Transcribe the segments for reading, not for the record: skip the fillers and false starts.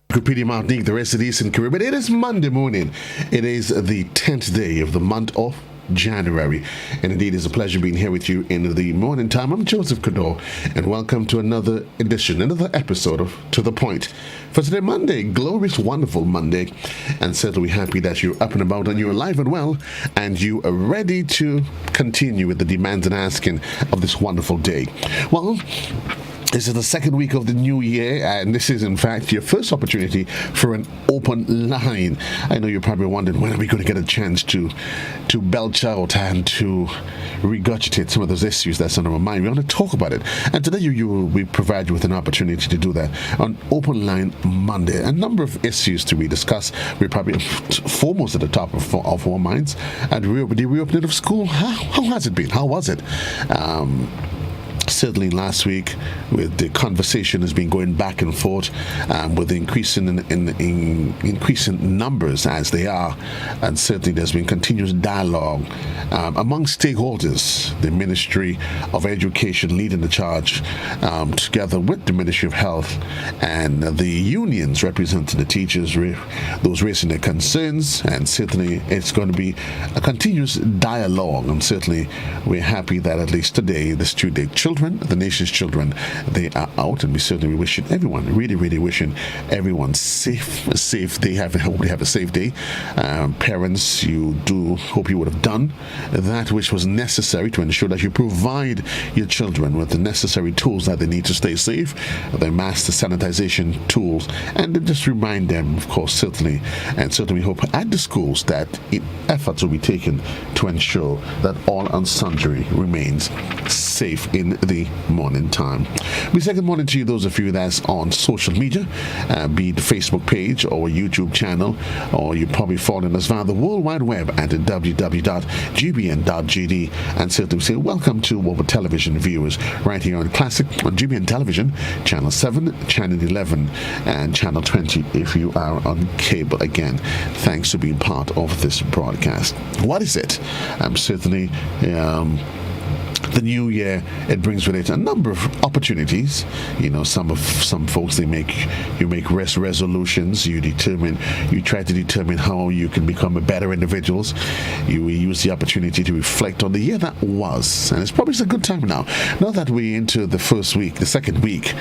Pretty Martinique, the rest of the Eastern Caribbean. It is Monday morning. It is the 10th day of the month of January. And indeed, it's a pleasure being here with you in the morning time. I'm Joseph Cadore, and welcome to another edition, another episode of To The Point. For today, Monday, glorious, wonderful Monday. And certainly happy that you're up and about and you're alive and well, and you are ready to continue with the demands and asking of this wonderful day. Well, this is the second week of the new year, and this is, in fact, your first opportunity for an open line. I know you're probably wondering, when are we going to get a chance to belch out and to regurgitate some of those issues that's on our mind? We want to talk about it. And today we provide you with an opportunity to do that on Open Line Monday. A number of issues to be discussed. We're probably foremost at the top of our minds. And the reopening of school, how has it been? How was it? Certainly last week, with the conversation has been going back and forth with the increasing increasing numbers as they are, and certainly there's been continuous dialogue among stakeholders. The Ministry of Education leading the charge, together with the Ministry of Health and the unions representing the teachers, those raising their concerns, and certainly it's going to be a continuous dialogue. And certainly we're happy that at least today the student children, the nation's children, they are out, and we certainly wishing everyone, really wishing everyone safe. They hope they have a safe day. Parents, you do hope you would have done that which was necessary to ensure that you provide your children with the necessary tools that they need to stay safe, their mask, the sanitization tools, and just remind them, of course, certainly we hope at the schools that efforts will be taken to ensure that all and sundry remains safe in the morning time. We say good morning to you, those of you that's on social media, be it the Facebook page or YouTube channel, or you're probably following us via the World Wide Web at www.gbn.gd, and certainly say welcome to our television viewers right here on Classic on GBN Television, Channel 7, Channel 11, and Channel 20 if you are on cable. Again, thanks for being part of this broadcast. What is it? Certainly the new year, it brings with it a number of opportunities. You know, some folks, you make resolutions. You try to determine how you can become a better individuals. You use the opportunity to reflect on the year that was, and it's probably a good time now that we're into the second week,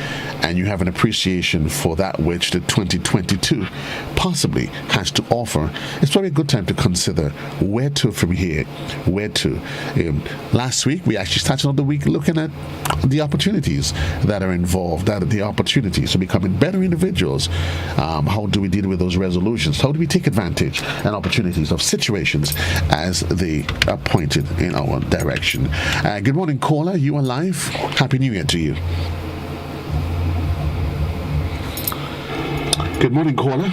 and you have an appreciation for that which the 2022 possibly has to offer. It's probably a good time to consider where to from here, where to. Last week we actually started on the week looking at the opportunities that are involved, the opportunities to becoming better individuals. How do we deal with those resolutions? How do we take advantage and opportunities of situations as they are pointed in our direction? Good morning, caller. You are live. Happy New Year to you. Good morning, caller.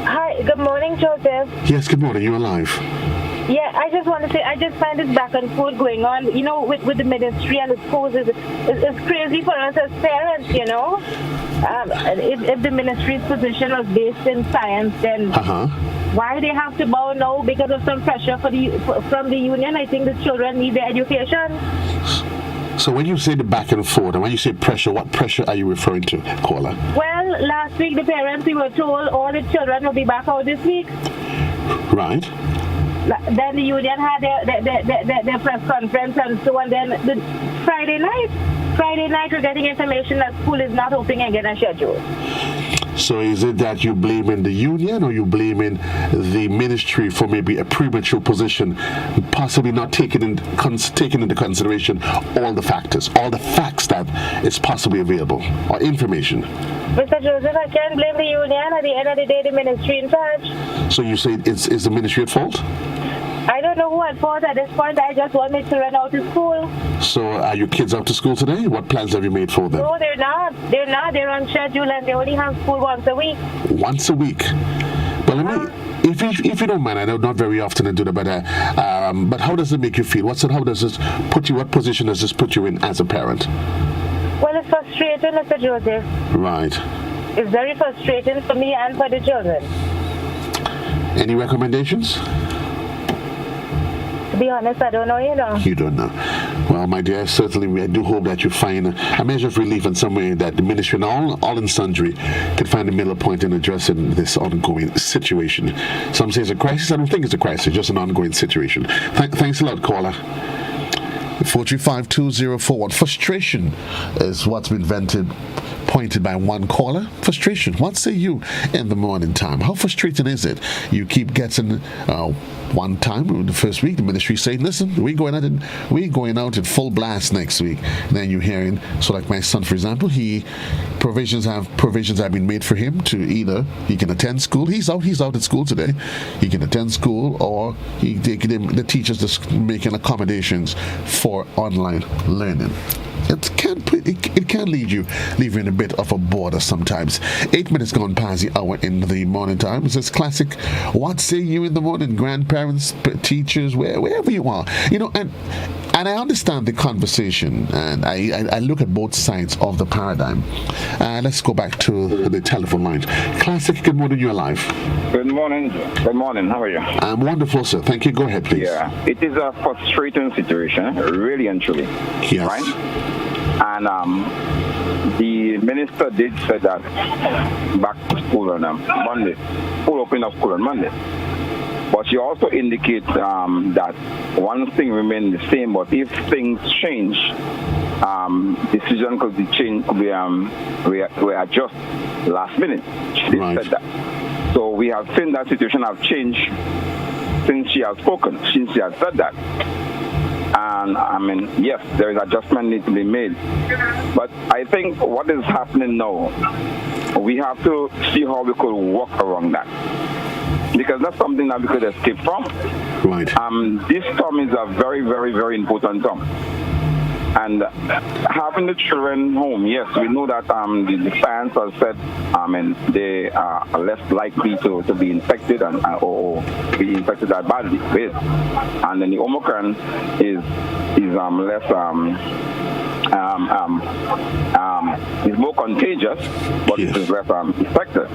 Hi, good morning, Joseph. Yes, good morning. You are live. Yeah, I just want to say, I just find this back and forth going on, with the ministry and the schools. It's crazy for us as parents, If the ministry's position was based in science, then why they have to bow now because of some pressure from the union? I think the children need their education. So when you say the back and forth, and when you say pressure, what pressure are you referring to, caller? Well, last week the parents, we were told all the children will be back out this week. Right. Then the union had their press conference and so on. Then Friday night, we're getting information that school is not opening again as scheduled. So is it that you blaming the union, or you blaming the ministry for maybe a premature position, possibly not taking into consideration all the factors, all the facts that is possibly available, or information? Mr. Joseph, I can't blame the union. At the end of the day, the ministry in charge. So you say is the ministry at fault? I don't know who at fault at this point. I just want my children out to school. So are your kids out to school today? What plans have you made for them? No, they're not. They're on schedule, and they only have school once a week. Once a week? But if you don't mind, I know not very often I do that, but how does it make you feel? What position does this put you in as a parent? Well, it's frustrating, Mr. Joseph. Right. It's very frustrating for me and for the children. Any recommendations? To be honest, I don't know, You don't know. Well, my dear, certainly I do hope that you find a measure of relief in some way, that the ministry and all in sundry can find a middle point in addressing this ongoing situation. Some say it's a crisis. I don't think it's a crisis, just an ongoing situation. Thanks a lot, caller. 435-2041. Frustration is what's been pointed by one caller. Frustration. What say you in the morning time? How frustrating is it? You keep getting one time in the first week, the ministry saying, listen, we're going out in full blast next week. And then you're hearing, so like my son, for example, provisions have been made for him to either he can attend school. He's out at school today. He can attend school, or the teachers just making accommodations for online learning. It can leave you in a bit of a border sometimes. 8 minutes gone past the hour in the morning time. It's this classic, what say you in the morning? Grandparents, teachers, wherever you are. And I understand the conversation, and I look at both sides of the paradigm. Let's go back to the telephone lines. Classic, good morning, you're live. Good morning. Good morning. How are you? I'm wonderful, sir. Thank you. Go ahead, please. Yeah, it is a frustrating situation, really and truly. Yes. Right? And the minister did say that back to school on Monday, full opening of school on Monday. But she also indicates that one thing remains the same, but if things change, decision could be changed, we adjust last minute. She did said that. So we have seen that situation have changed since she has spoken, since she has said that. And yes, there is adjustment need to be made. But I think what is happening now, we have to see how we could work around that. Because that's something that we could escape from. Right. This term is a very, very, very important term. And having the children home, yes, we know that the science has said they are less likely to be infected or be infected that badly with. And then the Omicron is less is more contagious, but it is less effective.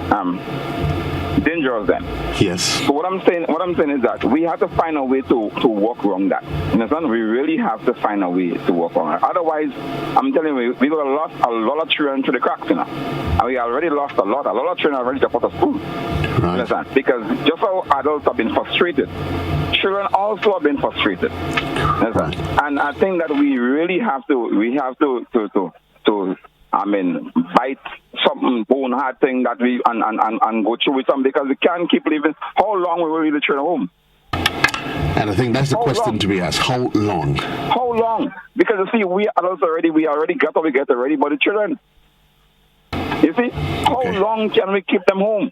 Dangerous then. Yes. So what I'm saying is that we have to find a way to work around that. You understand? We really have to find a way to work around it. Otherwise, I'm telling you, we're gonna lost a lot of children to the cracks, and we already lost a lot. A lot of children are already dropped out of school. Right. You understand? Because just how adults have been frustrated, children also have been frustrated. Right. And I think that we really have to bite something bone hard thing that we and go through with them, because we can't keep living. How long will we leave the children home? And I think that's the question to be asked. How long? How long? Because you see, we adults we already got what we get already, but the children, you see, how long can we keep them home?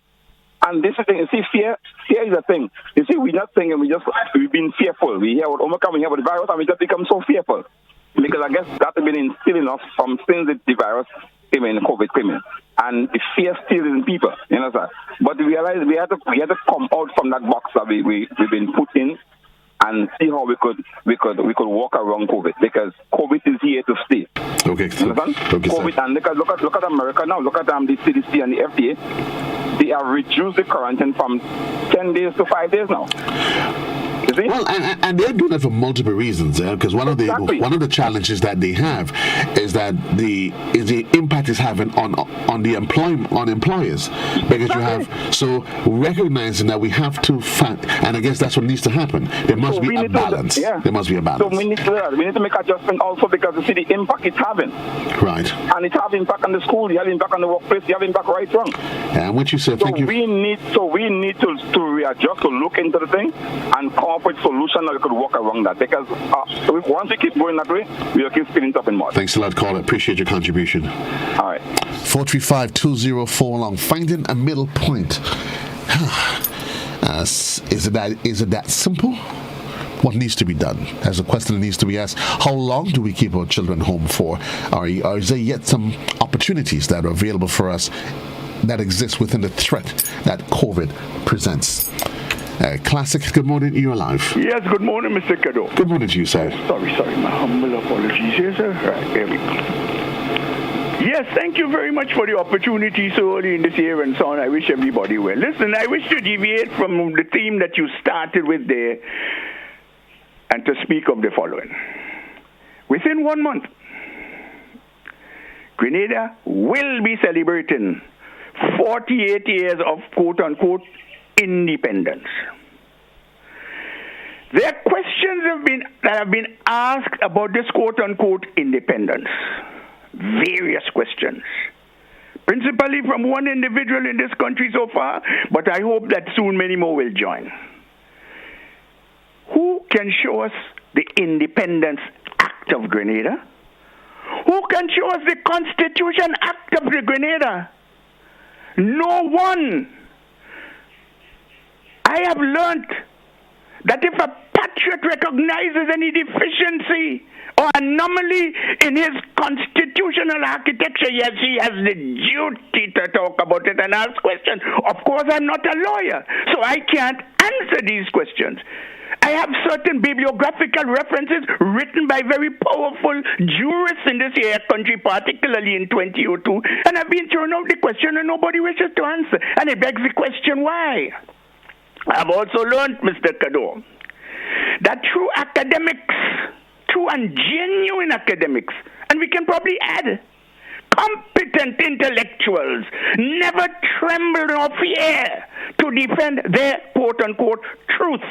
And this is the thing. You see, fear is a thing. You see, we're not thinking, we've been fearful. We hear about Omicron, we hear about the virus, and we just become so fearful. Because I guess that has been instilled in us from since the virus came in, COVID came in. And the fear still is in people, you know, sir. But we realized we had to come out from that box that we've been put in and see how we could walk around COVID, because COVID is here to stay. Okay. You understand? Okay, COVID, sir. And look at America now, look at the CDC and the FDA. They have reduced the quarantine from 10 days to 5 days now. Well, and they're doing that for multiple reasons, because one of the challenges that they have is that the impact is having on the employers, because you have recognizing that we have to find, and I guess that's what needs to happen. There must be a balance. There must be a balance. So we need to make adjustment also, because you see the impact it's having. Right. And it has impact on the school. You have impact on the workplace. You have impact right wrong. And what you said, thank you. We need to readjust, to look into the thing and come up with solution that we could walk around that, because once we keep going that way, we'll keep spinning up in more. Thanks a lot, caller. Appreciate your contribution. All right. 435-204 long. Finding a middle point. Is it that simple? What needs to be done? As a question that needs to be asked, how long do we keep our children home for? Or is there yet some opportunities that are available for us that exist within the threat that COVID presents? Classic, good morning, you're alive. Yes, good morning, Mr. Cadore. Good morning to you, sir. Sorry, my humble apologies here, sir. Right, here we go. Yes, thank you very much for the opportunity so early in this year and so on. I wish everybody well. Listen, I wish to deviate from the theme that you started with there and to speak of the following. within 1 month, Grenada will be celebrating 48 years of quote-unquote independence. There are questions that have been asked about this quote-unquote independence. Various questions. Principally from one individual in this country so far, but I hope that soon many more will join. Who can show us the Independence Act of Grenada? Who can show us the Constitution Act of the Grenada? No one. I have learned that if a patriot recognizes any deficiency or anomaly in his constitutional architecture, yes, he has the duty to talk about it and ask questions. Of course, I'm not a lawyer, so I can't answer these questions. I have certain bibliographical references written by very powerful jurists in this here country, particularly in 2002, and I've been thrown out the question and nobody wishes to answer. And it begs the question, why? I've also learned, Mr. Cadore, that true academics, true and genuine academics, and we can probably add competent intellectuals, never tremble nor fear to defend their quote-unquote truth.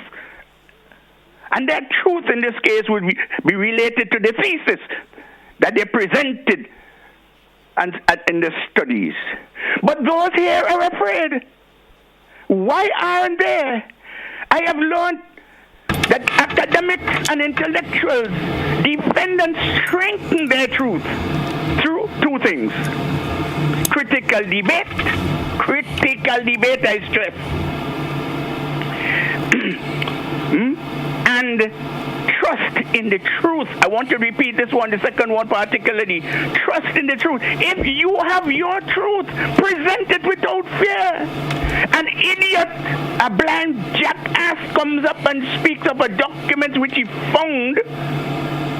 And that truth in this case would be related to the thesis that they presented in the studies. But those here are afraid. Why aren't they? I have learned that academics and intellectuals defend and strengthen their truth through two things. Critical debate, I stress. And trust in the truth. I want to repeat this one, the second one particularly. Trust in the truth. If you have your truth, present it without fear. An idiot, a blind jackass comes up and speaks of a document which he found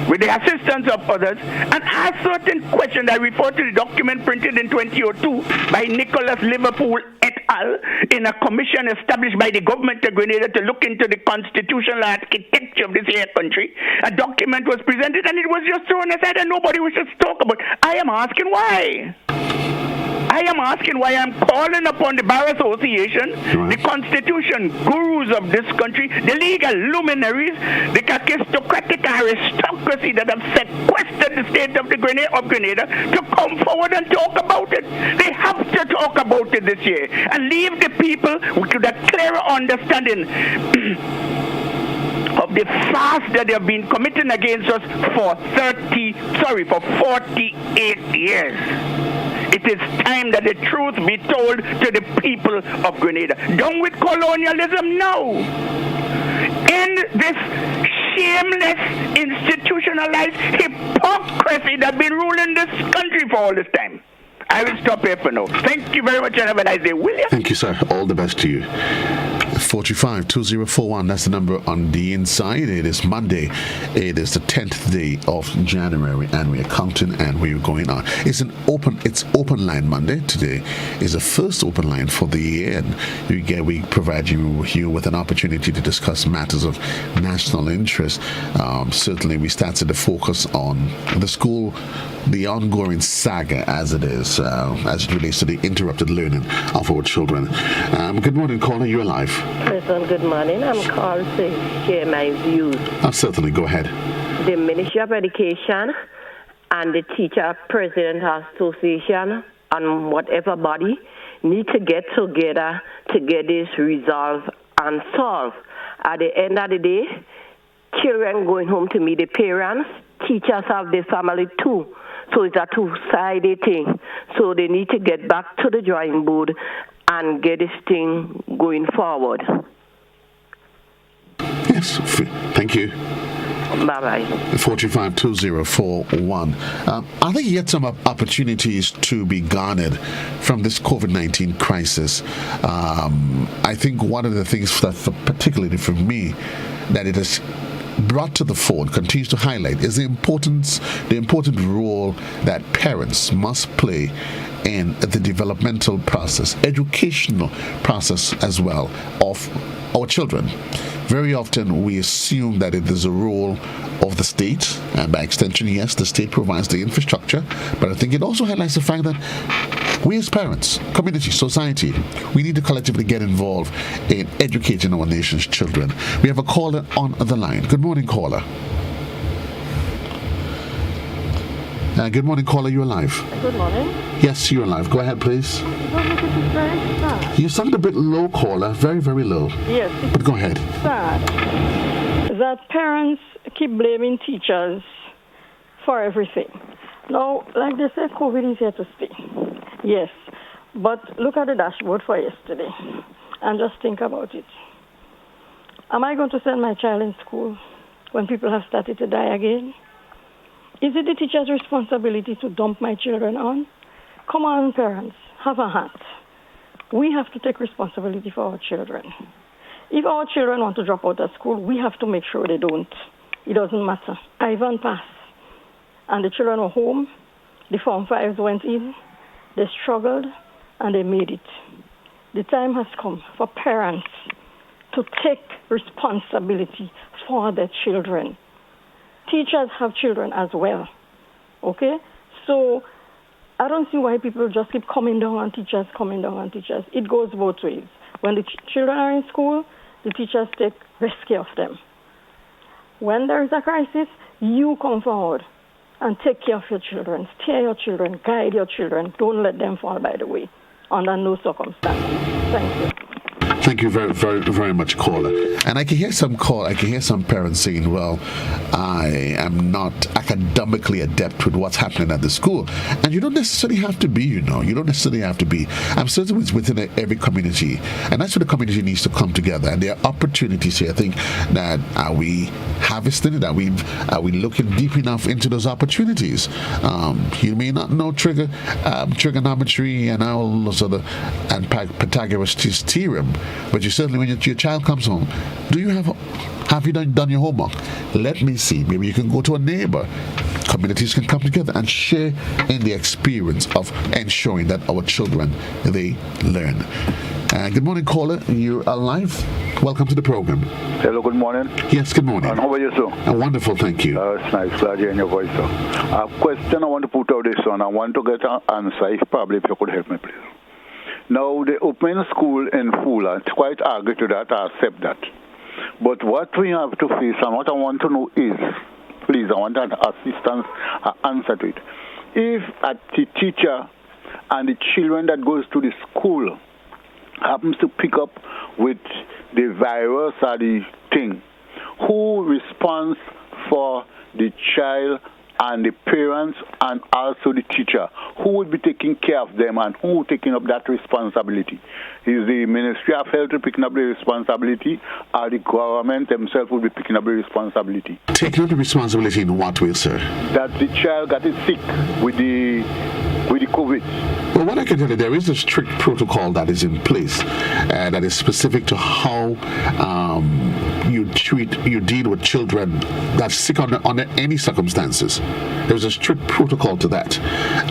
with the assistance of others and asks certain questions. I refer to the document printed in 2002 by Nicholas Liverpool et al. In a commission established by the government of Grenada to look into the constitutional architecture of this here country. A document was presented and it was just thrown aside and nobody wishes to talk about it. I am asking why. I'm calling upon the Bar Association, the constitution gurus of this country, the legal luminaries, the aristocratic aristocracy that have sequestered the state of Grenada to come forward and talk about it. They have to talk about it this year and leave the people with a clearer understanding of the fast that they have been committing against us for 48 years. It is time that the truth be told to the people of Grenada. Done with colonialism? No. End this shameless, institutionalized hypocrisy that's been ruling this country for all this time. I will stop here for now. Thank you very much and have a nice day. Will you? Thank you, sir. All the best to you. 45-2041, that's the number on the inside. It is Monday. It is the 10th day of January, and we are counting and we're going on. It's open line Monday. Today is the first open line for the year, and we provide you with an opportunity to discuss matters of national interest. Certainly, we started to focus on the school, the ongoing saga as it is, as it relates to the interrupted learning of our children. Good morning, caller. You're alive. Listen, good morning. I'm called to share my views. Certainly, go ahead. The Ministry of Education and the Teacher President Association and whatever body need to get together to get this resolved and solved. At the end of the day, children going home to meet the parents, teachers have their family too. So it's a two-sided thing. So they need to get back to the drawing board and get this thing going forward. Yes, thank you. Bye-bye. 45-2041. Are there yet some opportunities to be garnered from this COVID-19 crisis? I think one of the things that, particularly for me, that it has brought to the fore and continues to highlight is the important role that parents must play in the developmental process, educational process as well of our children. Very often we assume that it is a role of the state, and by extension, yes, the state provides the infrastructure, but I think it also highlights the fact that we as parents, community, society, we need to collectively get involved in educating our nation's children. We have a caller on the line. Good morning, caller. Good morning, caller. You're live. Good morning. Yes, you're live. Go ahead, please. You sound a bit low, caller. Very, very low. Yes. But go ahead. Sad that parents keep blaming teachers for everything. Now, like they say, COVID is here to stay. Yes. But look at the dashboard for yesterday and just think about it. Am I going to send my child in school when people have started to die again? Is it the teacher's responsibility to dump my children on? Come on, parents, have a heart. We have to take responsibility for our children. If our children want to drop out of school, we have to make sure they don't. It doesn't matter. Ivan passed, and the children were home. The Form 5s went in. They struggled, and they made it. The time has come for parents to take responsibility for their children. Teachers have children as well, okay? So I don't see why people just keep coming down on teachers. It goes both ways. When the children are in school, the teachers take rescue of them. When there is a crisis, you come forward and take care of your children, steer your children, guide your children. Don't let them fall by the way, under no circumstances. Thank you. Thank you very, very, very much, caller. And I can hear some parents saying, well, I am not academically adept with what's happening at the school. And you don't necessarily have to be, you don't necessarily have to be. I'm certain it's within every community. And that's where the community needs to come together. And there are opportunities here. I think that are we harvesting it? Are we looking deep enough into those opportunities? You may not know trigonometry and all those other, and Pythagoras' theorem. But you certainly, when your child comes home, have you done your homework? Let me see. Maybe you can go to a neighbor. Communities can come together and share in the experience of ensuring that our children, they learn. Good morning, caller. You're alive. Welcome to the program. Hello, good morning. Yes, good morning. And how are you, sir? Wonderful, thank you. It's nice. Glad hearing your voice, sir. A question I want to put out this one. I want to get an answer, if you could help me, please. Now, the open school in Fula, it's quite agree to that, I accept that. But what we have to face, and what I want to know is, please, I want an assistance, an answer to it. If the teacher and the children that goes to the school happens to pick up with the virus or the thing, who responds for the child and the parents and also the teacher? Who would be taking care of them and who would taking up that responsibility? Is the Ministry of Health picking up the responsibility, or the government themselves would be picking up the responsibility? Taking up the responsibility in what way, sir? That the child got sick with the COVID. Well, what I can tell you, there is a strict protocol that is in place that is specific to how you deal with children that's sick under any circumstances. There's a strict protocol to that,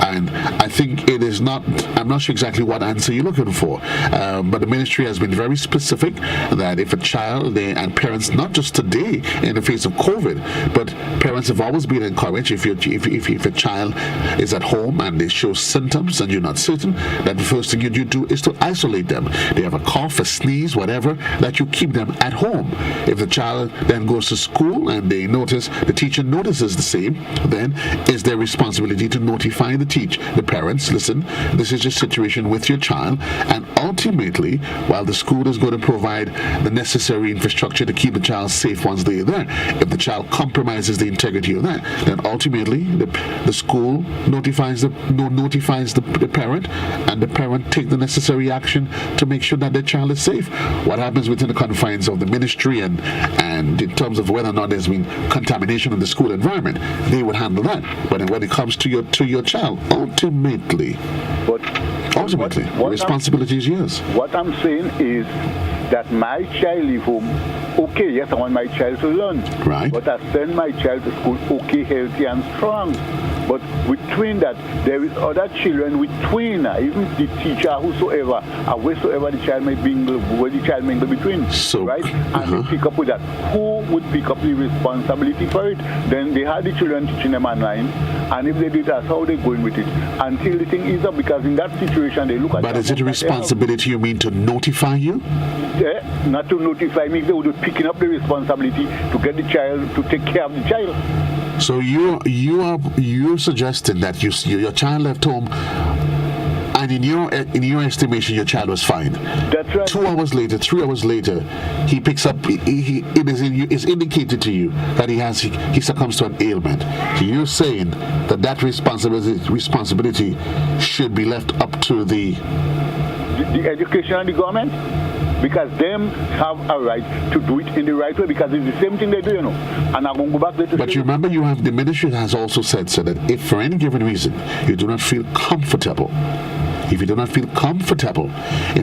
and I think it is not. I'm not sure exactly what answer you're looking for, but the ministry has been very specific that if a child and parents, not just today in the face of COVID, but parents have always been encouraged. If a child is at home and they show symptoms and you're not certain, that the first thing you do is to isolate them. They have a cough, a sneeze, whatever, that you keep them at home. If the child then goes to school and the teacher notices the same, then it's their responsibility to notify the parents, listen, this is your situation with your child, and ultimately, while the school is going to provide the necessary infrastructure to keep the child safe once they're there, if the child compromises the integrity of that, then ultimately the school notifies the parent, and the parent take the necessary action to make sure that their child is safe. What happens within the confines of the ministry and in terms of whether or not there's been contamination in the school environment, they would handle that. But when it comes to your child, ultimately, the responsibility is yours. What I'm saying is that my child leave home, okay, yes, I want my child to learn. Right. But I send my child to school, okay, healthy and strong. But between that, there is other children with twin, even the teacher, whosoever, wheresoever the child may mingle, where the child mingle between, right? And they pick up with that. Who would pick up the responsibility for it? Then they had the children teaching them online, and if they did that, how they going with it? Until the thing is up, because in that situation, they look at. But is it a responsibility you mean to notify you? Not to notify me, they would be picking up the responsibility to get the child, to take care of the child. So you're suggesting that your child left home, and in your estimation, your child was fine. That's right. 2 hours later, 3 hours later, he picks up. It's indicated to you that he succumbs to an ailment. So you're saying that responsibility should be left up to the education and the government. Because them have a right to do it in the right way, because it's the same thing they do, And I'm going to go back there to. But you remember, the ministry has also said so that if for any given reason you do not feel comfortable, in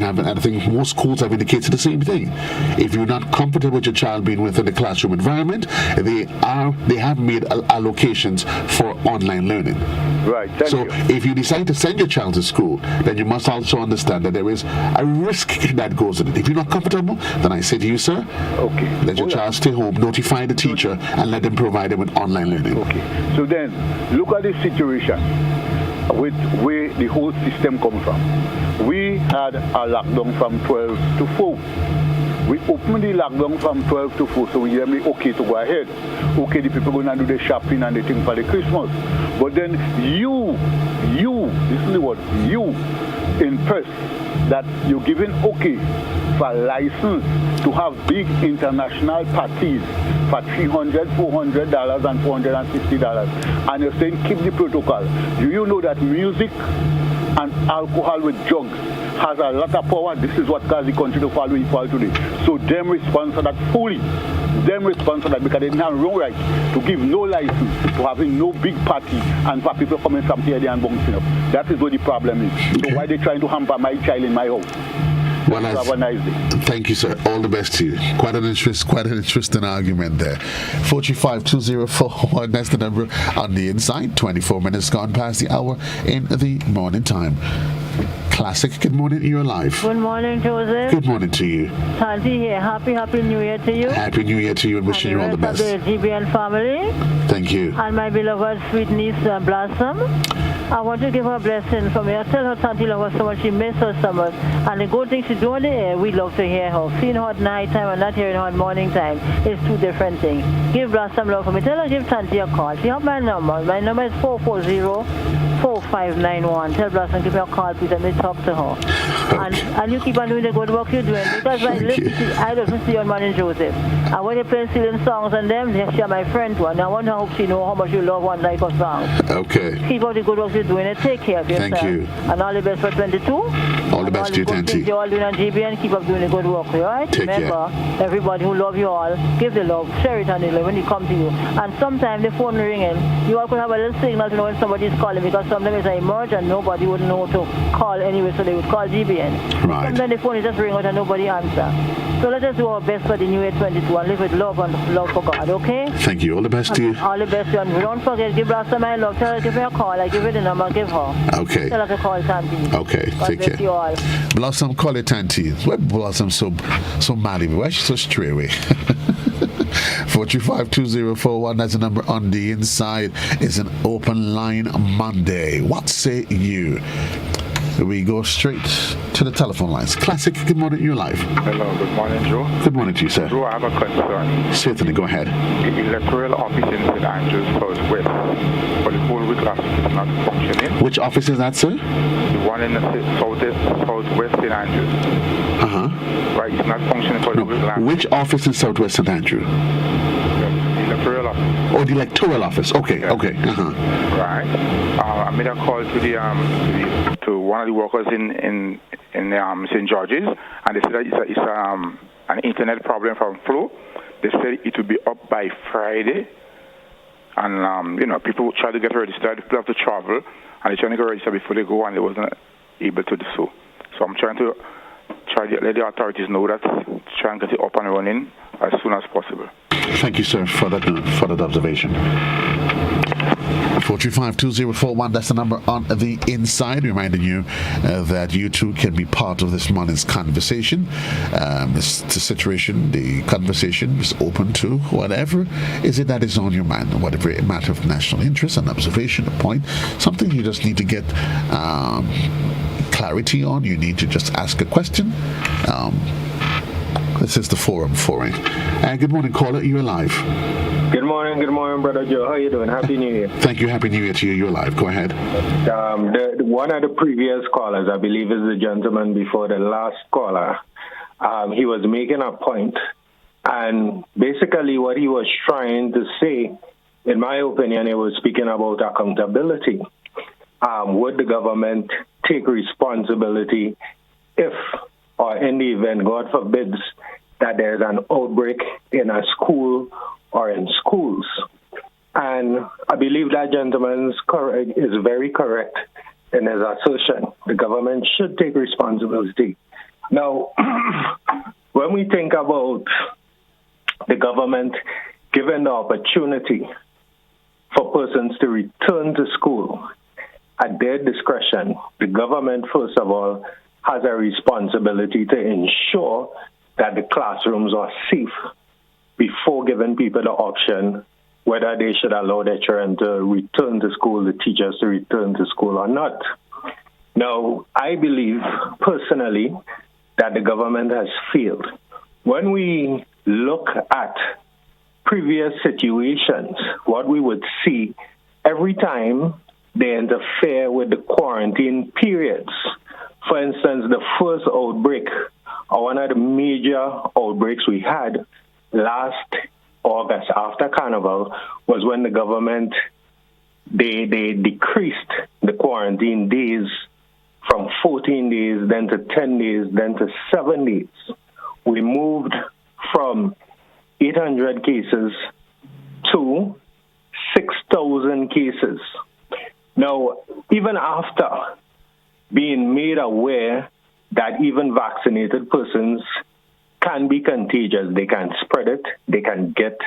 having, I think most schools have indicated the same thing. If you're not comfortable with your child being within the classroom environment, they have made allocations for online learning. Right. So if you decide to send your child to school, then you must also understand that there is a risk that goes in it. If you're not comfortable, then I say to you, sir, let your child stay home, notify the teacher, and let them provide them with online learning. Okay. So then, look at this situation with where the whole system comes from. We had a lockdown from 12 to 4. We opened the lockdown from 12 to 4, so we gave me okay to go ahead. Okay, the people going to do the shopping and the thing for the Christmas. But then you, listen to what, you in person, that you're giving okay for license to have big international parties for $300, $400, and $450. And you're saying keep the protocol. Do you know that music and alcohol with drugs has a lot of power? This is what caused the country to fall where it fall today. So them respond to that fully. Them respond to that because they didn't have no right to give no license to having no big party and for people coming from here and bouncing up. That is what the problem is. So why they trying to hamper my child in my house? Well, have a nice day. Thank you, sir. All the best to you. Quite an interesting argument there. 435-2041, that's the number on the inside. 24 minutes gone past the hour in the morning time. Classic, good morning, you're live. Good morning, Joseph. Good morning to you. Tanti here. Happy New Year to you. Happy New Year to you and wishing you all the best. The GBN family. Thank you. And my beloved sweet niece, Blossom. I want to give her a blessing for me. I tell her Tanti love her so much, she misses her so much. And the good thing she's doing there, we love to hear her. Seeing her at night time and not hearing her at morning time is two different things. Give Blossom love for me. Tell her give Tanti a call. She have my number. My number is 440-4591. Tell Blossom give me a call, please, and me talk to her. Okay. And you keep on doing the good work you're doing. Because I listen to you on Man and Joseph. And when you play stealing songs and them, she's my friend too. And I want to hope she know how much you love one like a song. Okay. Keep up the good work you're doing and take care of yourself. Thank you. And all the best for 22. All the best to you, Tanti. You're all doing on GBN, keep up doing the good work, all right? Take Remember, everybody who love you all, give the love, share it on the love when they come to you. And sometimes the phone ringing, you all could have a little signal to know when somebody's calling, because sometimes it's an emerge and nobody would know to call anyway, so they would call GBN. Right. Sometimes the phone is just ring out and nobody answer. So let us do our best for the new year 22 and live with love and love for God, okay? Thank you. All the best to you. All the best to you. And don't forget, give Blossom my love. Tell her, give her a call. I give her the number, give her. Okay. Tell her to call Tanti. Okay, God take bless care. You all. Blossom, call it Tanti. Why Blossom so mad at me? Why is she so straight away? 435-2041, that's the number on the inside. It's an open line Monday. What say you? We go straight to the telephone lines. Classic, good morning, you're live. Hello, good morning, Joe. Good morning to you, sir. Joe, I have a concern. Certainly, go ahead. The electoral office in St. Andrews Southwest for the whole week last week is not functioning. Which office is that, sir? The one in the Southwest St. Andrews. Uh-huh. Right, it's not functioning for the week last week. Which office in Southwest St. Andrew? The electoral office. Oh, the electoral office. Okay, yeah. Okay. Uh-huh. Right. I made a call to one of the workers in St. George's, and they said that it's an internet problem from Flow. They said it will be up by Friday, and people try to get registered. People have to travel, and they're trying to get registered before they go, and they wasn't able to do so. So I'm trying to let the authorities know that, try and get it up and running as soon as possible. Thank you, sir, for that observation. 435-2041, that's the number on the inside. Reminding you that you too can be part of this morning's conversation. The situation, the conversation is open to whatever is it that is on your mind, whatever matter of national interest, an observation, a point, something you just need to get clarity on. You need to just ask a question. This is the forum for it. Good morning, caller. You're live. Good morning, Brother Joe. How you doing? Happy New Year. Thank you. Happy New Year to you. You're live. Go ahead. One of the previous callers, I believe is the gentleman before the last caller, he was making a point. And basically what he was trying to say, in my opinion, he was speaking about accountability. Would the government take responsibility if, or in the event, God forbids, that there's an outbreak in a school or in schools? And I believe that gentleman is very correct in his assertion. The government should take responsibility. Now, when we think about the government given the opportunity for persons to return to school at their discretion, the government, first of all, has a responsibility to ensure that the classrooms are safe before giving people the option whether they should allow their children to return to school, the teachers to return to school or not. Now, I believe personally that the government has failed. When we look at previous situations, what we would see every time they interfere with the quarantine periods. For instance, the first outbreak, or one of the major outbreaks we had last August after Carnival, was when the government, they decreased the quarantine days from 14 days, then to 10 days, then to 7 days. We moved from 800 cases to 6,000 cases. Now, even after being made aware that even vaccinated persons can be contagious, they can spread it, they can get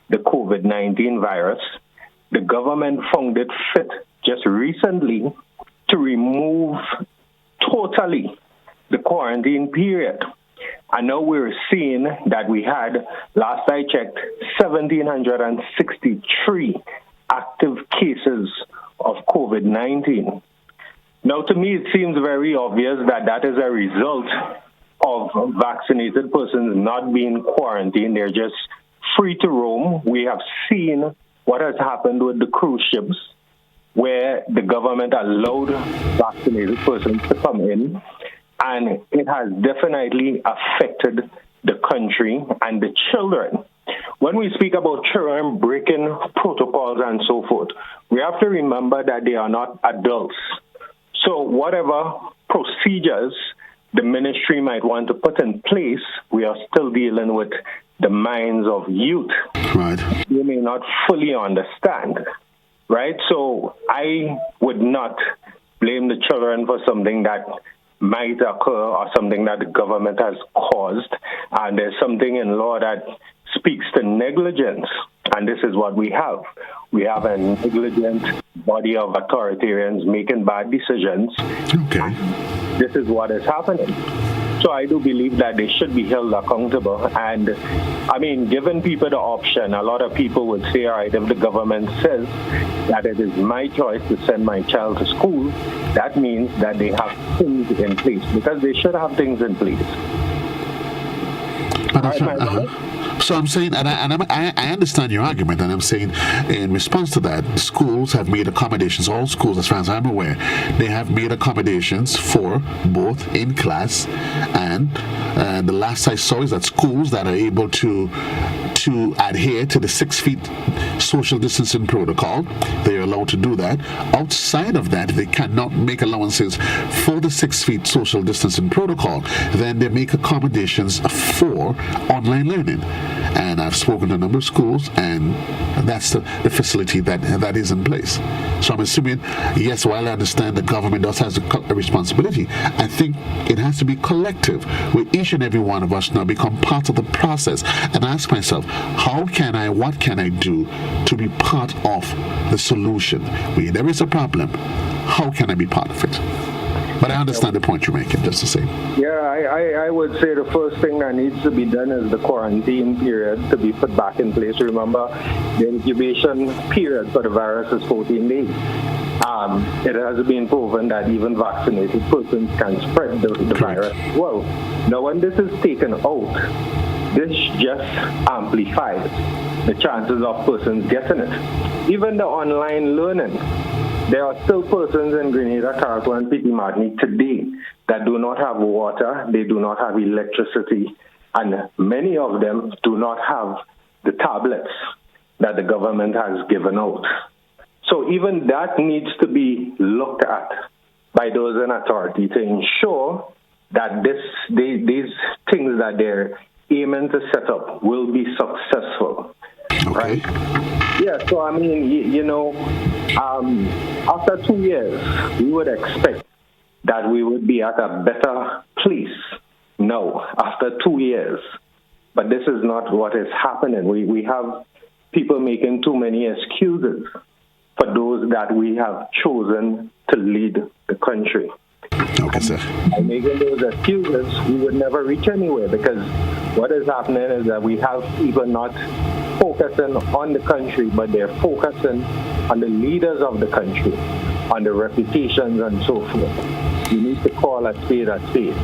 the COVID-19 virus, the government found it fit just recently to remove totally the quarantine period. And now we're seeing that we had, last I checked, 1,763 active cases of COVID-19. Now, to me, it seems very obvious that that is a result of vaccinated persons not being quarantined. They're just free to roam. We have seen what has happened with the cruise ships, where the government allowed vaccinated persons to come in, and it has definitely affected the country and the children. When we speak about children breaking protocols and so forth, we have to remember that they are not adults. So whatever procedures the ministry might want to put in place, we are still dealing with the minds of youth. Right. They may not fully understand, right? So I would not blame the children for something that might occur or something that the government has caused. And there's something in law that speaks to negligence. And this is what we have. We have a negligent body of authoritarians making bad decisions. Okay. This is what is happening. So I do believe that they should be held accountable. And, I mean, giving people the option, a lot of people would say, all right, if the government says that it is my choice to send my child to school, that means that they have things in place, because they should have things in place. So I'm saying, and I understand your argument, and I'm saying in response to that, schools have made accommodations, all schools, as far as I'm aware, they have made accommodations for both in class and the last I saw is that schools that are able to adhere to the 6 feet social distancing protocol, they are allowed to do that. Outside of that, they cannot make allowances for the 6 feet social distancing protocol. Then they make accommodations for online learning. And I've spoken to a number of schools, and that's the facility that is in place. So I'm assuming, yes, while I understand the government does have a responsibility, I think it has to be collective, with each and every one of us now become part of the process and ask myself, what can I do to be part of the solution? Where there is a problem, how can I be part of it? But I understand the point you're making, just the same. Yeah, I would say the first thing that needs to be done is the quarantine period to be put back in place. Remember, the incubation period for the virus is 14 days. It has been proven that even vaccinated persons can spread the virus. Well, now when this is taken out, this just amplifies the chances of persons getting it. Even the online learning, there are still persons in Grenada, Carriacou, and Petit Martinique today that do not have water, they do not have electricity, and many of them do not have the tablets that the government has given out. So even that needs to be looked at by those in authority to ensure that these things that they're aiming to set up will be successful. Okay. Right? Yeah, so I mean, after 2 years, we would expect that we would be at a better place now, after 2 years. But this is not what is happening. We have people making too many excuses for those that we have chosen to lead the country. Okay, sir. By making those excuses, we would never reach anywhere, because what is happening is that we have people not focusing on the country, but they're focusing on the leaders of the country, on the reputations and so forth. You need to call a spade a spade.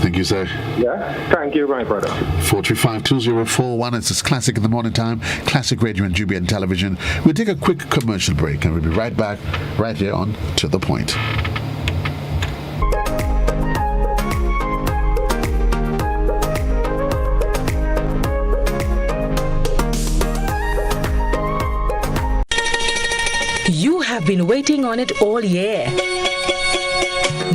Thank you, sir. Yeah, thank you, my brother. 435-2041. It's this Classic in the Morning Time, Classic Radio and Jubian Television. We'll take a quick commercial break and we'll be right back, right here on To The Point. You have been waiting on it all year.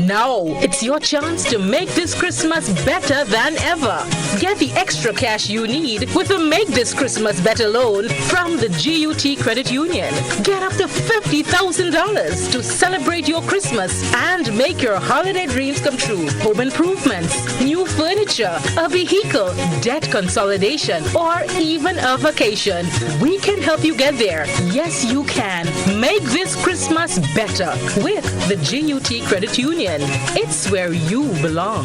Now, it's your chance to make this Christmas better than ever. Get the extra cash you need with a Make This Christmas Better loan from the GUT Credit Union. Get up to $50,000 to celebrate your Christmas and make your holiday dreams come true. Home improvements, new furniture, a vehicle, debt consolidation, or even a vacation. We can help you get there. Yes, you can. Make this Christmas better with the GUT Credit Union. It's where you belong.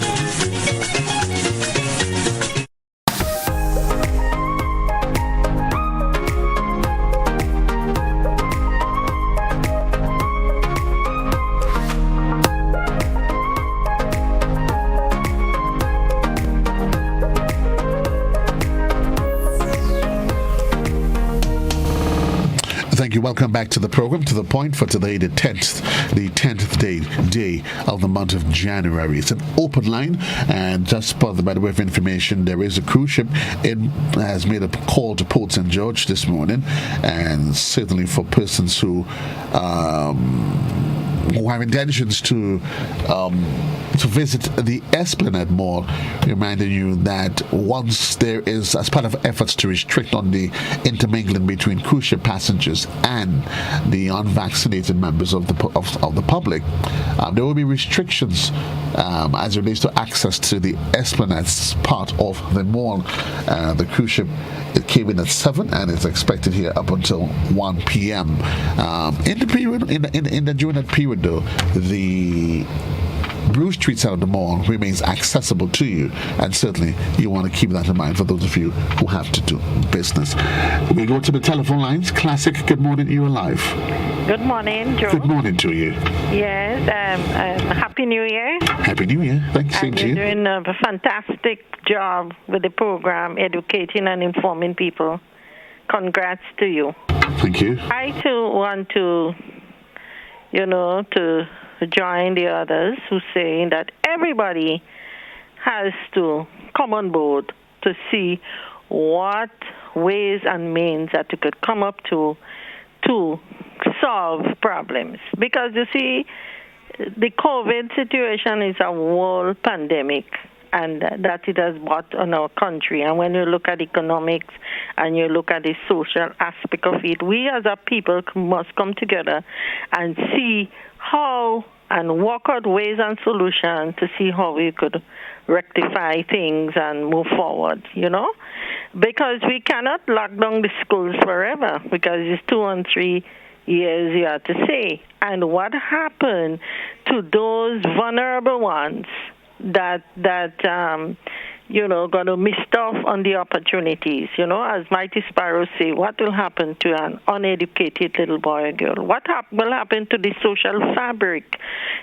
Thank you. Welcome back to the program, To The Point, for today, the 10th day of the month of January. It's an open line, and just by the way of information, there is a cruise ship. It has made a call to Port St. George this morning, and certainly for persons who have intentions to visit the Esplanade Mall, reminding you that once there is, as part of efforts to restrict on the intermingling between cruise ship passengers and the unvaccinated members of the public, there will be restrictions as it relates to access to the Esplanade part of the mall. The cruise ship, it came in at 7 and it's expected here up until 1 p.m. In the period, during that period though, the Bruce Street side of the mall remains accessible to you, and certainly you want to keep that in mind for those of you who have to do business. We go to the telephone lines. Classic, good morning, you're live. Good morning, Joe. Good morning to you. Yes, Happy New Year. Happy New Year. Thanks, same to you. You're doing a fantastic job with the program, educating and informing people. Congrats to you. Thank you. I too want to join the others who say that everybody has to come on board to see what ways and means that you could come up to solve problems. Because you see, the COVID situation is a world pandemic, and that it has brought on our country. And when you look at economics and you look at the social aspect of it, we as a people must come together and see how and work out ways and solutions to see how we could rectify things and move forward, because we cannot lock down the schools forever because it's 2 and 3 years, you have to say. And what happened to those vulnerable ones that going to miss off on the opportunities? As Mighty Sparrow say, what will happen to an uneducated little boy or girl? What will happen to the social fabric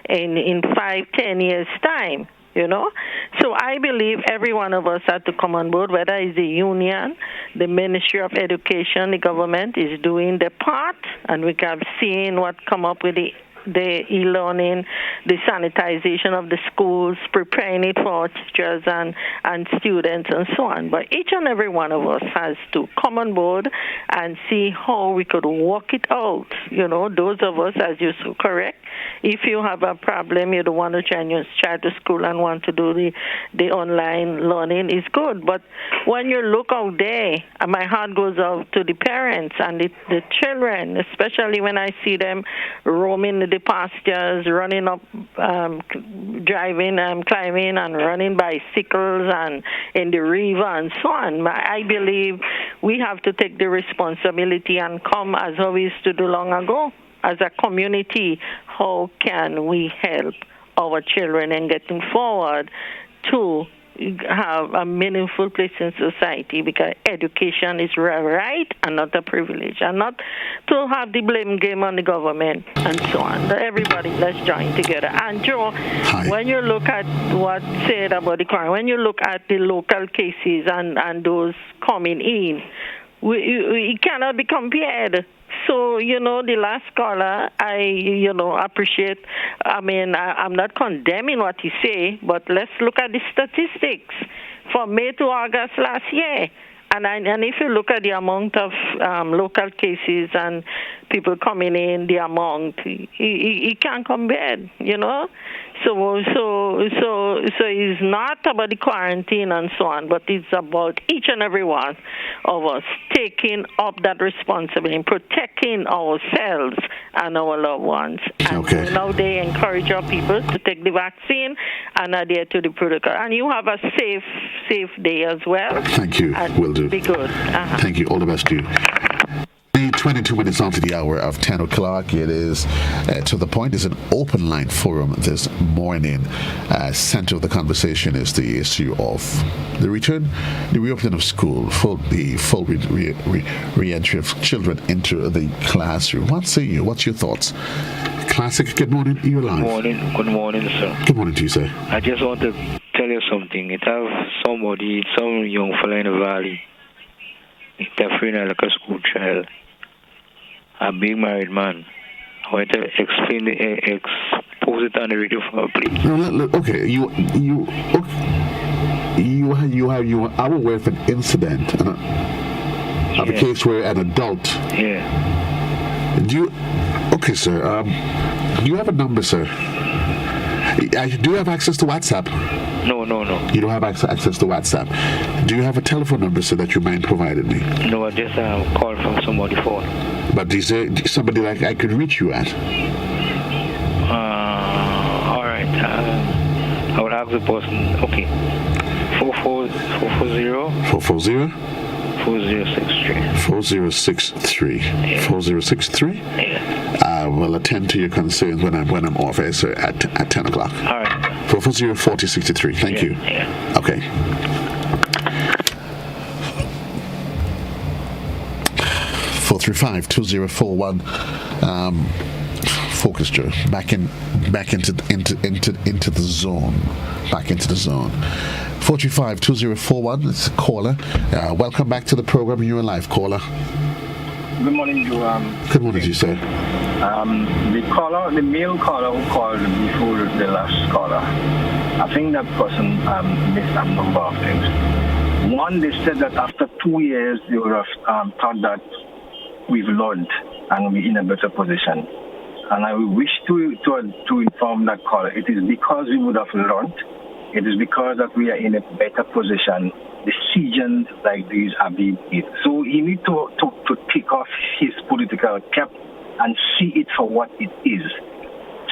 in 5-10 years' time? So I believe every one of us have to come on board, whether it's the union, the Ministry of Education, the government is doing their part, and we have seen what come up with the e-learning, the sanitization of the schools, preparing it for teachers and students and so on. But each and every one of us has to come on board and see how we could work it out. Those of us, as you're so correct, if you have a problem, you don't want to send your child to school and want to do the online learning, is good. But when you look out there, my heart goes out to the parents and the children, especially when I see them roaming the pastures, running up, driving, climbing, and running bicycles and in the river and so on. I believe we have to take the responsibility and come as how we used to do long ago. As a community, how can we help our children in getting forward to have a meaningful place in society, because education is a right and not a privilege, and not to have the blame game on the government and so on. Everybody, let's join together. And Joe, when you look at what's said about the crime, when you look at the local cases and those coming in, it cannot be compared. So, the last caller, I appreciate. I'm not condemning what he say, but let's look at the statistics from May to August last year. And if you look at the amount of local cases and people coming in, the amount, it can't compare, So it's not about the quarantine and so on, but it's about each and every one of us taking up that responsibility, protecting ourselves and our loved ones. And now they encourage our people to take the vaccine and adhere to the protocol. And you have a safe day as well. Thank you. Will do. Be good. Thank you. All the best to you. 22 minutes after the hour of 10 o'clock. It is to the point. It's an open line forum this morning. Center of the conversation is the issue of the reopening of school, the full re-entry of children into the classroom. What say you? What's your thoughts? Classic, good morning. You're live. Good morning, sir. Good morning to you, sir. I just want to tell you something. It have some young fella in the valley. It's a like a school child. A big married man. I want to expose it on the radio for please. No, okay, you are aware of an incident of a case where an adult. Yeah. Do you? Okay, sir. Do you have a number, sir? Do you have access to WhatsApp? No. You don't have access to WhatsApp. Do you have a telephone number, sir, that you mind providing me? No, I just called from somebody's phone. But is there somebody like I could reach you at? All right. I will ask the person. Okay. 440. 440. 4063. 4063. Yeah. 4063? Yeah. I will attend to your concerns when I'm off air, sir, at 10 o'clock. All right. 440-4063. Thank you. Yeah. Okay. 435-2041. Focus, Joe. Back into the zone. Back into the zone. 435-2041. It's a caller. Welcome back to the program. You're a live caller. Good morning, Joe. Good morning to you, sir. The male caller who called before the last caller, I think that person missed a number of things. One, they said that after 2 years, they would have thought that we've learned and we're in a better position. And I wish to inform that caller, it is because we would have learned. It is because that we are in a better position. Decisions like these are being made. So you need to take off his political cap and see it for what it is.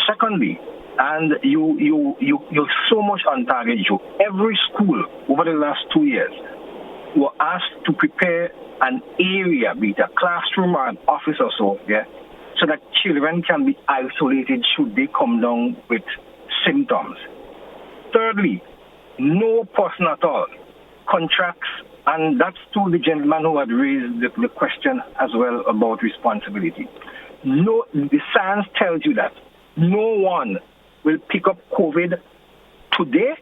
Secondly, and you're so much on target, Joe. Every school over the last 2 years, were asked to prepare an area, be it a classroom or an office or so, so that children can be isolated should they come down with symptoms. Thirdly, no person at all contracts, and that's to the gentleman who had raised the question as well about responsibility. No, the science tells you that no one will pick up COVID today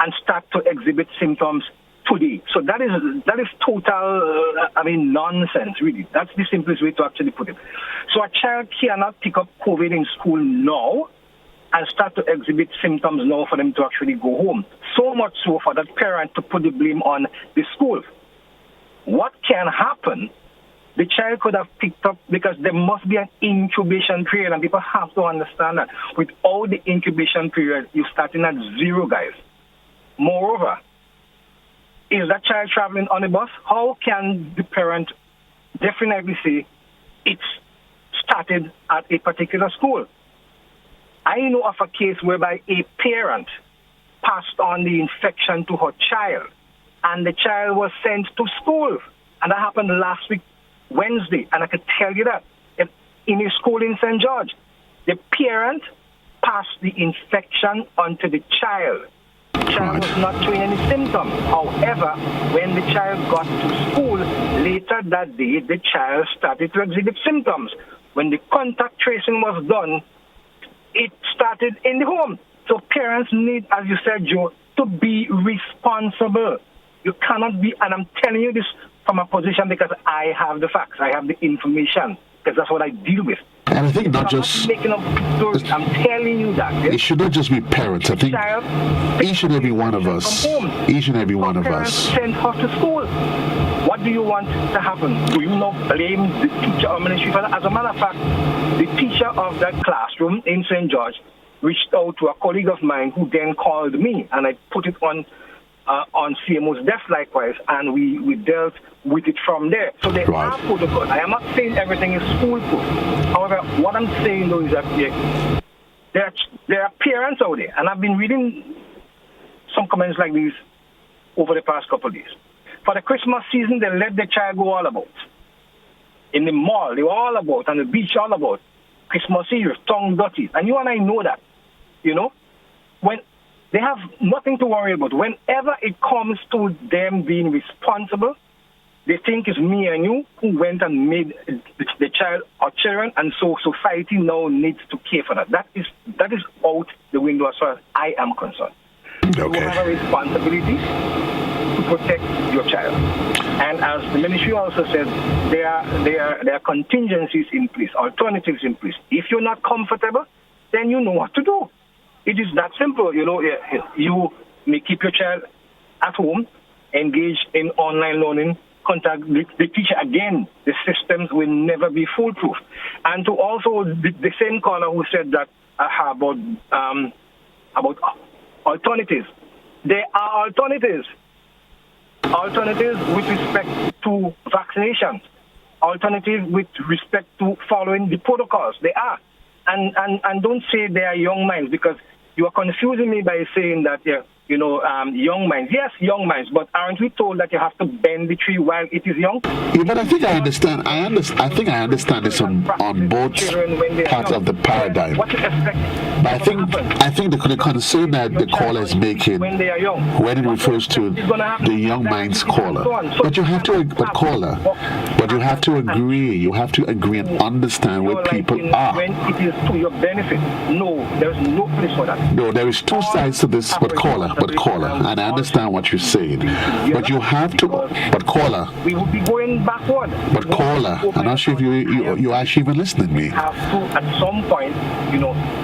and start to exhibit symptoms today. So that is total, nonsense, really. That's the simplest way to actually put it. So a child cannot pick up COVID in school now and start to exhibit symptoms now for them to actually go home. So much so for that parent to put the blame on the school. What can happen, the child could have picked up, because there must be an incubation period, and people have to understand that. Without the incubation period, you're starting at zero, guys. Moreover, is that child traveling on a bus? How can the parent definitely say it's started at a particular school? I know of a case whereby a parent passed on the infection to her child, and the child was sent to school. And that happened last week, Wednesday. And I could tell you that in a school in St. George, the parent passed the infection onto the child. The child was not showing any symptoms. However, when the child got to school later that day, the child started to exhibit symptoms. When the contact tracing was done, it started in the home. So parents need, as you said, Joe, to be responsible. You cannot be, and I'm telling you this from a position because I have the facts, I have the information, because that's what I deal with. And I think not just making up stories. I'm telling you that. It should not just be parents. I think each and every one of us, send her to school. What do you want to happen? Do you not blame the teacher or ministry for that? As a matter of fact, the teacher of that classroom in St. George reached out to a colleague of mine who then called me, and I put it on CMO's desk likewise, and we dealt with it from there. So there are protocols. I am not saying everything is foolproof. However, what I'm saying though is that there are parents out there, and I've been reading some comments like these over the past couple of days. For the Christmas season, they let the child go all about. In the mall, they were all about, on the beach, all about. Christmas Eve, tongue dirty. And you and I know that, when they have nothing to worry about. Whenever it comes to them being responsible, they think it's me and you who went and made the child or children, and so society now needs to care for that. That is out the window as far as I am concerned. Okay. You have a responsibility to protect your child. And as the ministry also said, there are contingencies in place, alternatives in place. If you're not comfortable, then you know what to do. It is that simple. You may keep your child at home, engage in online learning, contact the teacher. Again, the systems will never be foolproof. And to also the same caller who said that about alternatives. There are alternatives. Alternatives with respect to vaccinations. Alternatives with respect to following the protocols. They are. And don't say they are young minds, because you are confusing me by saying that young minds. Yes, young minds, but aren't we told that you have to bend the tree while it is young? Yeah, but I think I understand. I think I understand this on both parts of the paradigm. What you expect? But I think the concern that the caller is making when they are young, when it refers to the young minds caller, but you have to agree. You have to agree and understand where people are. When it is to your benefit, no, there is no place for that. No, there is two sides to this, but caller, and I understand what you're saying. But you have to, but caller. We will be going backward. But caller, I'm not sure if you actually even listening to me. We have to, at some point,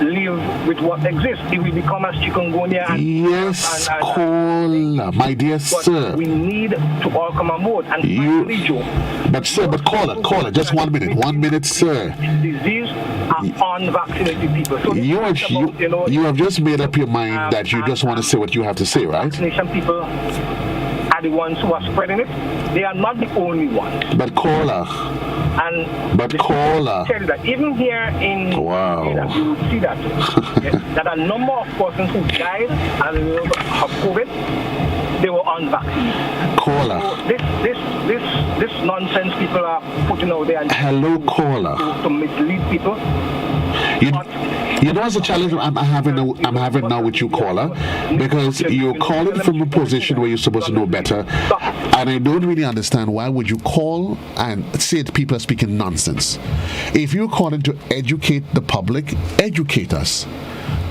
live with what exists. It will become as chikungunya. Yes, caller, my dear sir. We need to all come on board. And finally, Joe. But caller, just 1 minute. 1 minute, sir. Disease are unvaccinated people. So you have just made up your mind that you just want to say what you have to say, right? Vaccination people are the ones who are spreading it. They are not the only ones. But caller. Tell you that even here in you will see that that a number of persons who died as a result of COVID, they were unvaccinated. Caller. So this nonsense people are putting out there. Hello, caller. To mislead people. You know, it's a challenge I'm having now with you, caller, because you're calling from a position where you're supposed to know better, and I don't really understand why would you call and say that people are speaking nonsense. If you're calling to educate the public, educate us.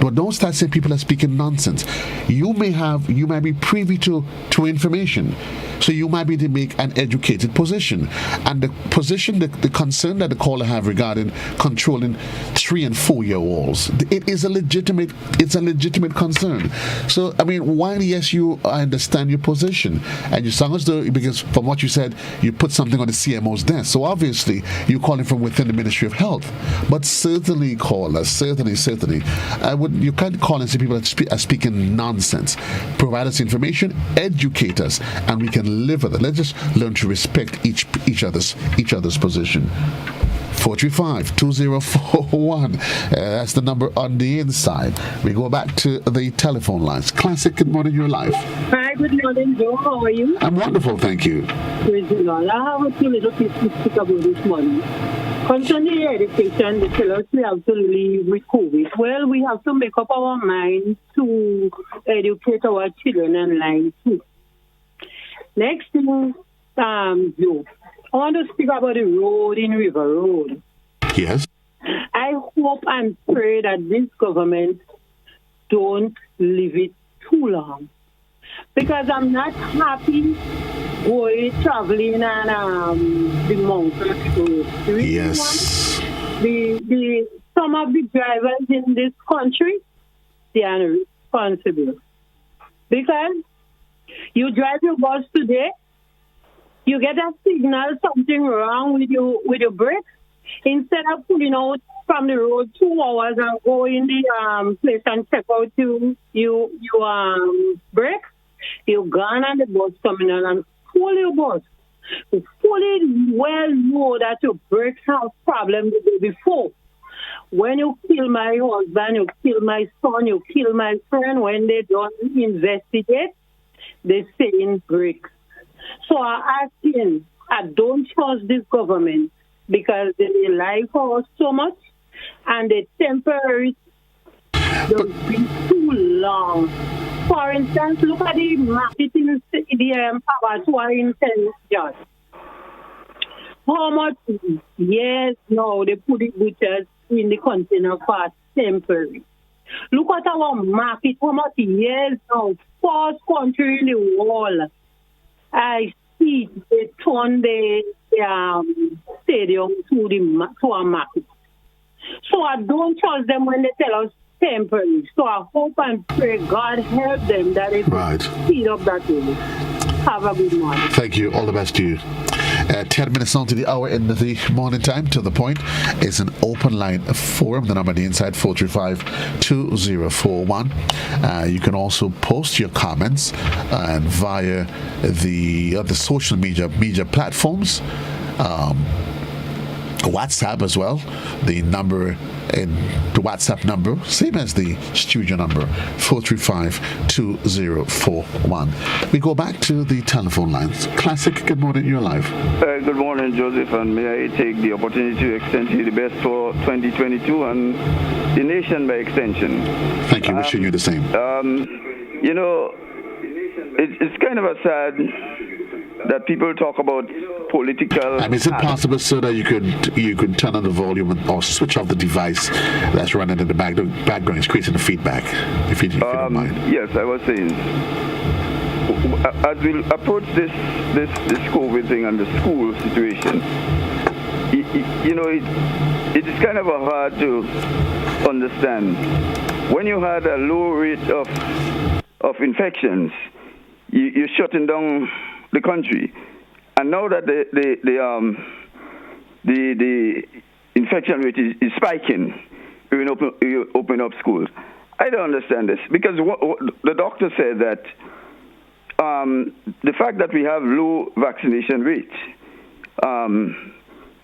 But don't start saying people are speaking nonsense. You might be privy to information, so you might be to make an educated position. And the position, the concern that the caller have regarding controlling 3 and 4 year olds, it's a legitimate concern. So I mean, while yes, I understand your position, and you sound as though, because from what you said, you put something on the CMO's desk. So obviously you're calling from within the Ministry of Health. But certainly, caller, certainly, you can't call and say people are speaking nonsense. Provide us information, educate us, and we can live with it. Let's just learn to respect each other's position. 435-2041. That's the number on the inside. We go back to the telephone lines. Classic, good morning, your life. Hi, good morning, Joe. How are you? I'm wonderful, thank you. Praise the Lord. I have a few little things to speak about this morning. Concerning education, they tell us we have to live with COVID. Well, we have to make up our mind to educate our children online too. Next thing, Joe, I want to speak about the road in River Road. Yes. I hope and pray that this government don't leave it too long, because I'm not happy traveling and the mountain. Yes. Some of the drivers in this country, they are responsible, because you drive your bus today, you get a signal something wrong with your brakes. Instead of pulling out from the road 2 hours and go in the place and check out your brakes, you gone on the bus terminal and pull your bus. You fully well know that your brakes have problem the day before. When you kill my husband, you kill my son, you kill my friend, when they don't investigate, they say in brakes. So I don't trust this government, because they lie for us so much, and the temporary will be too long. For instance, look at the marketing, the abattoir in St. George. How much years now they put the butchers in the container for temporary? Look at our market, how much years now, first country in the world. I see they turn the stadium to a market. So I don't trust them when they tell us temporary. So I hope and pray God help them that they can speed up that way. Have a good morning. Thank you. All the best to you. 10 minutes on to the hour in the morning time. To the point, it's an open line forum. The number on the inside, 435-2041. You can also post your comments via the other social media platforms. WhatsApp as well. The number in the WhatsApp number, same as the studio number, 435-2041. We go back to the telephone lines. Classic, good morning, you're live. Good morning, Joseph, and may I take the opportunity to extend to you the best for 2022 and the nation by extension. Thank you, wishing you the same. You know, it's kind of a sad that people talk about political. And is it possible, sir, that you could turn on the volume or switch off the device that's running in the background? It's creating the feedback, if you don't mind. Yes, I was saying, as we approach this COVID thing and the school situation, it is kind of hard to understand. When you had a low rate of infections, you're shutting down the country, and now that the infection rate is spiking, you open up schools. I don't understand this, because the doctor said that the fact that we have low vaccination rates,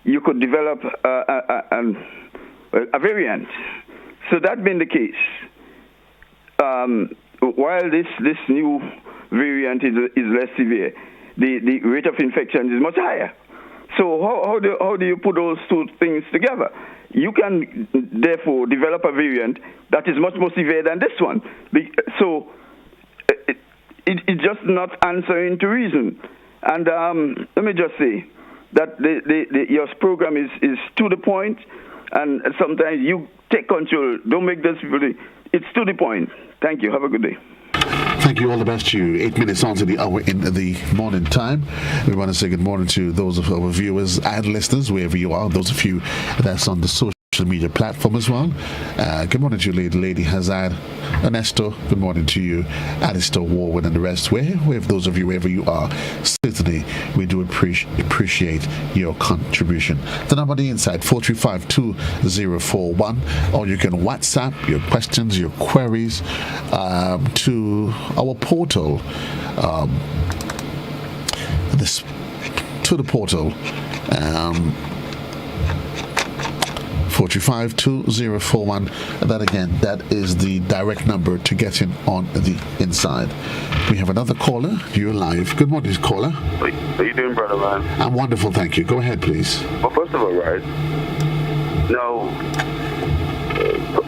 you could develop a variant. So that being the case, while this new variant is less severe, the rate of infection is much higher. So how do you put those two things together? You can therefore develop a variant that is much more severe than this one. So it's just not answering to reason. And let me just say that your program is to the point, and sometimes you take control. Don't make this people. It's to the point. Thank you. Have a good day. Thank you. All the best to you. 8 minutes on to the hour in the morning time. We want to say good morning to those of our viewers and listeners, wherever you are. Those of you that's on the social media platform as well. Good morning to you, Lady Hazard, Ernesto. Good morning to you, Alistair Warwood, and the rest. Wherever those of you, wherever you are, certainly we do appreciate your contribution. The number on the inside, 435-2041, or you can WhatsApp your questions, your queries to our portal. To the portal. 435-2041. That again, that is the direct number to get in on the inside. We have another caller. You're live. Good morning, caller. How you doing, brother, man? I'm wonderful, thank you. Go ahead, please. Well, first of all, right, now,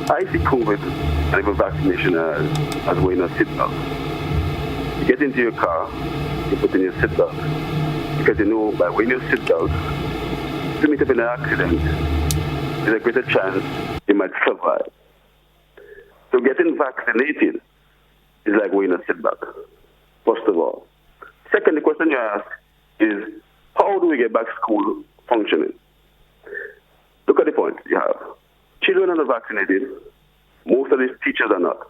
I see COVID and even vaccination as wearing a seatbelt. You get into your car, you put in your seatbelt, because you know by wearing your seatbelt, if you meet up in an accident, there's a greater chance you might survive. So getting vaccinated is like wearing a seatbelt, first of all. Second, the question you ask is, how do we get back school functioning? Look at the point you have. Children are not vaccinated. Most of these teachers are not.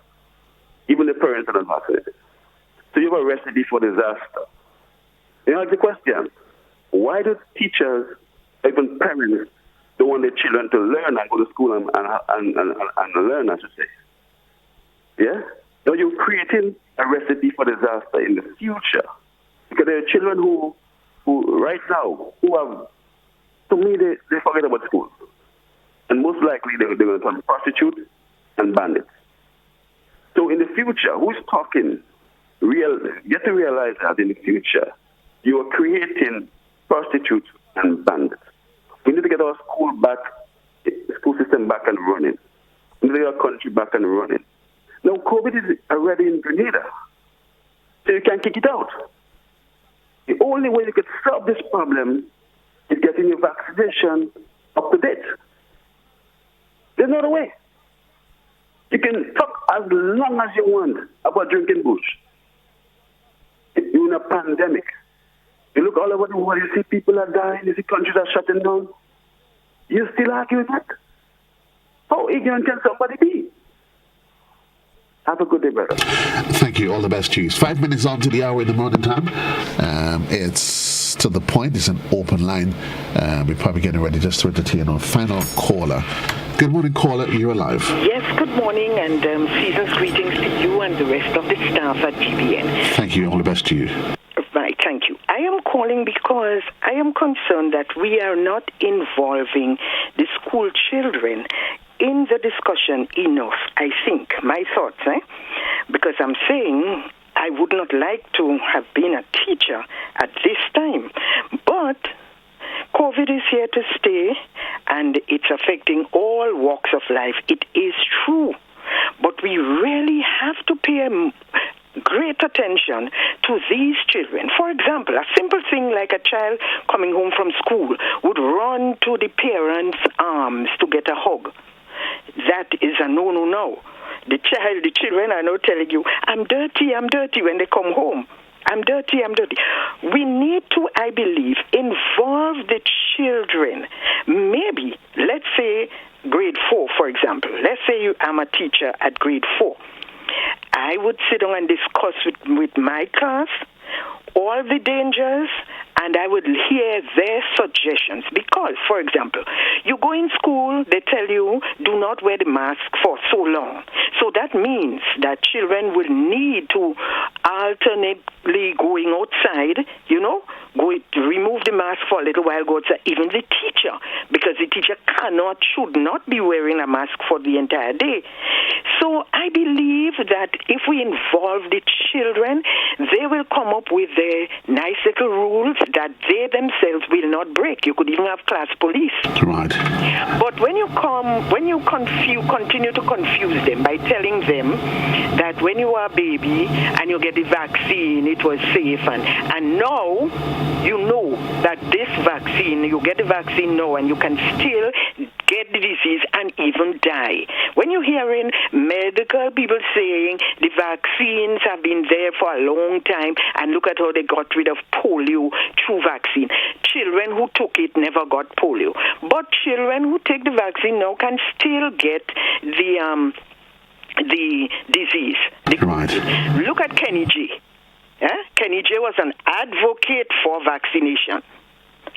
Even the parents are not vaccinated. So you have a recipe for disaster. You know, the question, why do teachers, even parents, don't want their children to learn and go to school and learn, I should say? Yeah? Now you're creating a recipe for disaster in the future. Because there are children who right now, who have, to me, they forget about school. And most likely they're going to become prostitutes and bandits. So in the future, who's talking? Get to realize that in the future, you are creating prostitutes and bandits. We need to get our school system back and running. We need to get our country back and running. Now, COVID is already in Grenada, so you can't kick it out. The only way you can solve this problem is getting your vaccination up to date. There's no other way. You can talk as long as you want about drinking bush. You're in a pandemic. You look all over the world, you see people are dying, you see countries are shutting down. You still argue with that? How ignorant can somebody be? Have a good day, brother. Thank you. All the best to you. 5 minutes on to the hour in the morning time. It's to the point. It's an open line. We're probably getting ready just to entertain our final caller. Good morning, caller. You're alive. Yes, good morning, and season's greetings to you and the rest of the staff at GBN. Thank you. All the best to you. Right, thank you. I am calling because I am concerned that we are not involving the school children in the discussion enough, I think. My thoughts, Because I'm saying I would not like to have been a teacher at this time. But COVID is here to stay, and it's affecting all walks of life. It is true. But we really have to pay great attention to these children. For example, a simple thing like a child coming home from school would run to the parents' arms to get a hug. That is a no-no now. The children are now telling you, I'm dirty when they come home. I'm dirty. We need to, I believe, involve the children. Maybe, let's say, grade 4, for example. Let's say I'm a teacher at grade 4. I would sit down and discuss with my class all the dangers, and I would hear their suggestions. Because, for example, you go in school, they tell you, do not wear the mask for so long. So that means that children will need to alternately going outside, remove the mask for a little while, go outside, even the teacher, because the teacher should not be wearing a mask for the entire day. So I believe that if we involve the children, they will come up with their nice little rules that they themselves will not break. You could even have class police. Right. But when you continue to confuse them by telling them that when you are a baby and you get the vaccine, it was safe, and now you know that this vaccine, you get the vaccine now and you can still get the disease and even die. When you're hearing medical people saying the vaccines have been there for a long time and look at how they got rid of polio through vaccine. Children who took it never got polio. But children who take the vaccine now can still get the disease. Right. Look at Kenny G. Kenny J was an advocate for vaccination,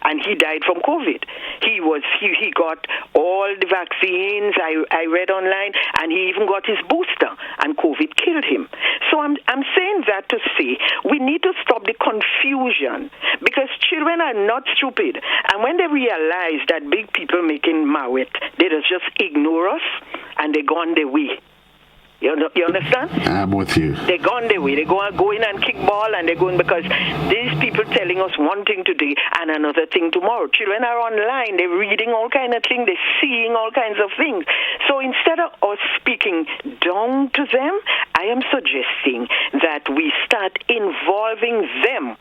and he died from COVID. He got all the vaccines I read online, and he even got his booster, and COVID killed him. So I'm saying that to say we need to stop the confusion, because children are not stupid, and when they realize that big people making mawet, they just ignore us and they go on their way. You understand? I'm with you. They go on their way. They go in and kick ball, and they're going because these people telling us one thing today and another thing tomorrow. Children are online. They're reading all kinds of things. They're seeing all kinds of things. So instead of us speaking down to them, I am suggesting that we start involving them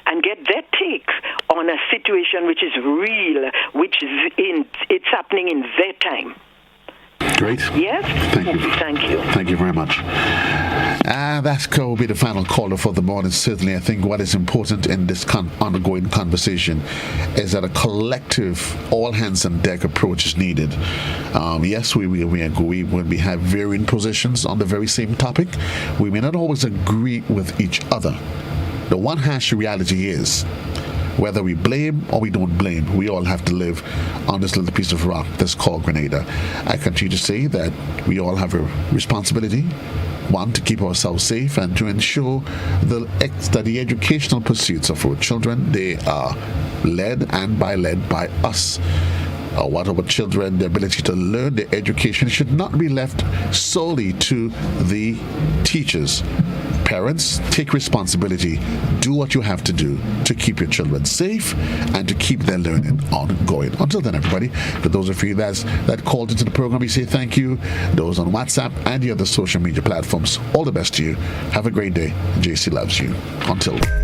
and get their take on a situation which is real, which is it's happening in their time. Great. Yes? Thank you. Thank you. Thank you very much. That will be the final caller for the morning. Certainly, I think what is important in this ongoing conversation is that a collective, all hands on deck approach is needed. Yes, we agree when we have varying positions on the very same topic. We may not always agree with each other. The one harsh reality is, whether we blame or we don't blame, we all have to live on this little piece of rock that's called Grenada. I continue to say that we all have a responsibility, one, to keep ourselves safe and to ensure that the educational pursuits of our children, they are led by us. What our children, the ability to learn, their education should not be left solely to the teachers. Parents, take responsibility. Do what you have to do to keep your children safe and to keep their learning ongoing. Until then, everybody, for those of you that called into the program, we say thank you. Those on WhatsApp and the other social media platforms, all the best to you. Have a great day. JC loves you. Until then.